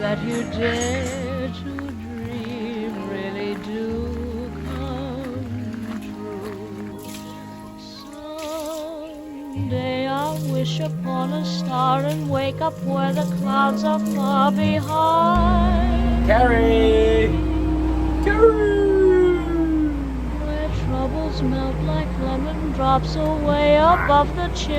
that you dare to dream really do come true. Someday I'll wish upon a star and wake up where the clouds are far behind. Carrie! Carrie! Where troubles melt like lemon drops away above the chimney.